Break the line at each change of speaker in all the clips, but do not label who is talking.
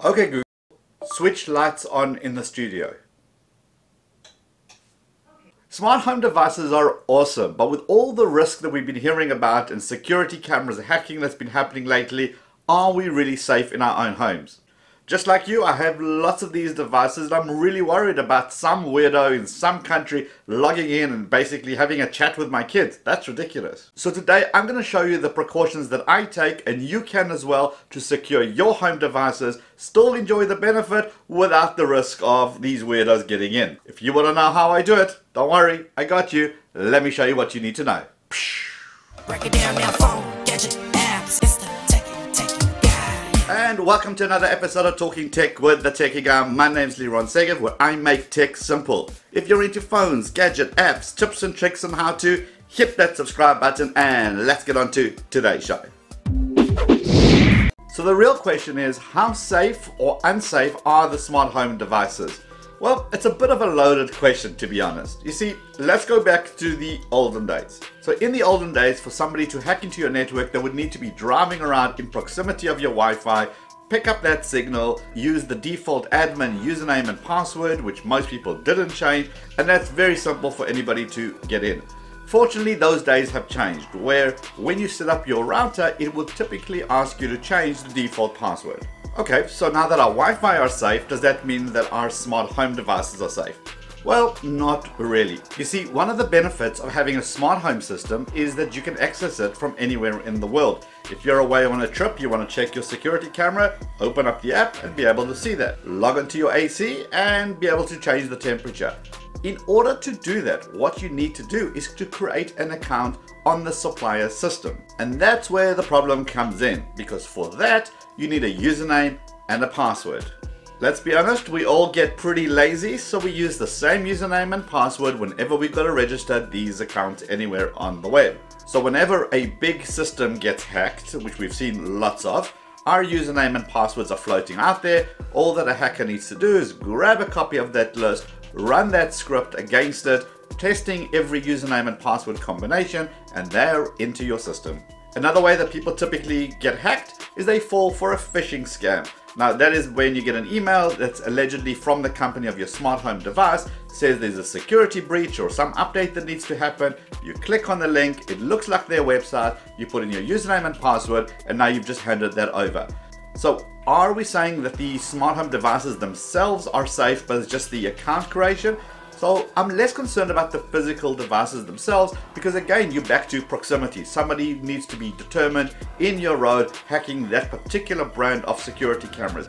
Okay Google, switch lights on in the studio. Smart home devices are awesome, but with all the risk that we've been hearing about and security cameras hacking that's been happening lately, are we really safe in our own homes? Just like you, I have lots of these devices and I'm really worried about some weirdo in some country logging in and basically having a chat with my kids. That's ridiculous. So today I'm going to show you the precautions that I take, and you can as well, to secure your home devices, still enjoy the benefit without the risk of these weirdos getting in. If you want to know how I do it, don't worry, I got you. Let me show you what you need to know.
Break it down now, phone, gadget, apps, it's the Techie Guy.
And welcome to another episode of Talking Tech with the Techie Guy. My name's Liron Segev, where I make tech simple. If you're into phones, gadget, apps, tips and tricks on how to, hit that subscribe button and let's get on to today's show. So the real question is, how safe or unsafe are the smart home devices? Well, it's a bit of a loaded question, to be honest. You see, let's go back to the olden days. So in the olden days, for somebody to hack into your network, they would need to be driving around in proximity of your Wi-Fi, pick up that signal, use the default admin username and password, which most people didn't change, and that's very simple for anybody to get in. Fortunately, those days have changed, where when you set up your router, it will typically ask you to change the default password. Okay, so now that our Wi-Fi are safe, does that mean that our smart home devices are safe? Well, not really. You see, one of the benefits of having a smart home system is that you can access it from anywhere in the world. If you're away on a trip, you want to check your security camera, open up the app and be able to see that. Log into your AC and be able to change the temperature. In order to do that, what you need to do is to create an account on the supplier system. And that's where the problem comes in, because for that, you need a username and a password. Let's be honest, we all get pretty lazy, so we use the same username and password whenever we've got to register these accounts anywhere on the web. So whenever a big system gets hacked, which we've seen lots of, our username and passwords are floating out there. All that a hacker needs to do is grab a copy of that list, run that script against it, testing every username and password combination, and they're into your system. Another way that people typically get hacked is they fall for a phishing scam. Now that is when you get an email that's allegedly from the company of your smart home device, says there's a security breach or some update that needs to happen. You click on the link, it looks like their website, you put in your username and password, and now you've just handed that over. So are we saying that the smart home devices themselves are safe, but it's just the account creation? So I'm less concerned about the physical devices themselves, because again, you're back to proximity. Somebody needs to be determined in your road hacking that particular brand of security cameras.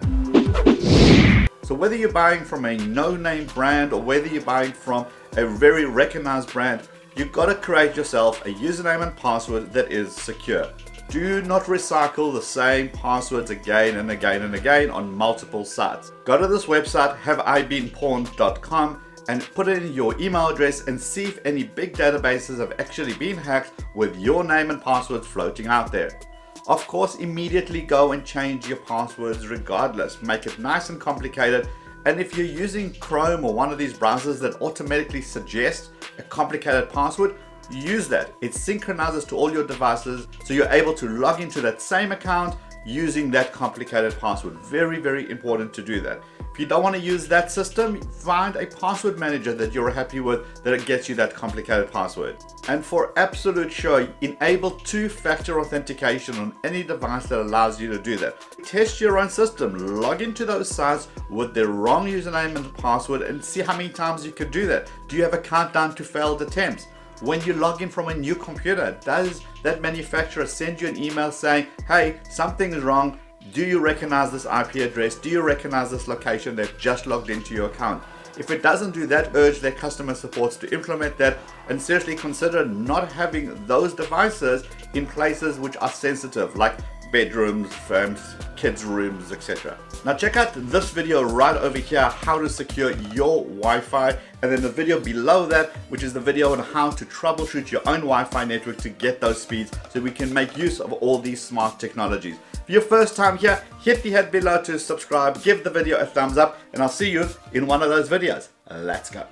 So whether you're buying from a no-name brand or whether you're buying from a very recognized brand, you've got to create yourself a username and password that is secure. Do not recycle the same passwords again and again and again on multiple sites. Go to this website, haveibeenpawned.com, and put in your email address and see if any big databases have actually been hacked with your name and passwords floating out there. Of course, immediately go and change your passwords regardless. Make it nice and complicated. And if you're using Chrome or one of these browsers that automatically suggest a complicated password, use that. It synchronizes to all your devices, so you're able to log into that same account using that complicated password. Very, very important to do that. If you don't want to use that system, find a password manager that you're happy with that gets you that complicated password. And for absolute sure, enable two-factor authentication on any device that allows you to do that. Test your own system, log into those sites with the wrong username and password and see how many times you can do that. Do you have a countdown to failed attempts? When you log in from a new computer, does that manufacturer send you an email saying, hey, something is wrong? Do you recognize this IP address? Do you recognize this location that just logged into your account? If it doesn't do that, urge their customer supports to implement that, and seriously consider not having those devices in places which are sensitive, like bedrooms, kids' rooms, etc. Now check out this video right over here, how to secure your Wi-Fi, and then the video below that, which is the video on how to troubleshoot your own Wi-Fi network to get those speeds so we can make use of all these smart technologies. If you're first time here, hit the head below to subscribe, give the video a thumbs up, and I'll see you in one of those videos. Let's go.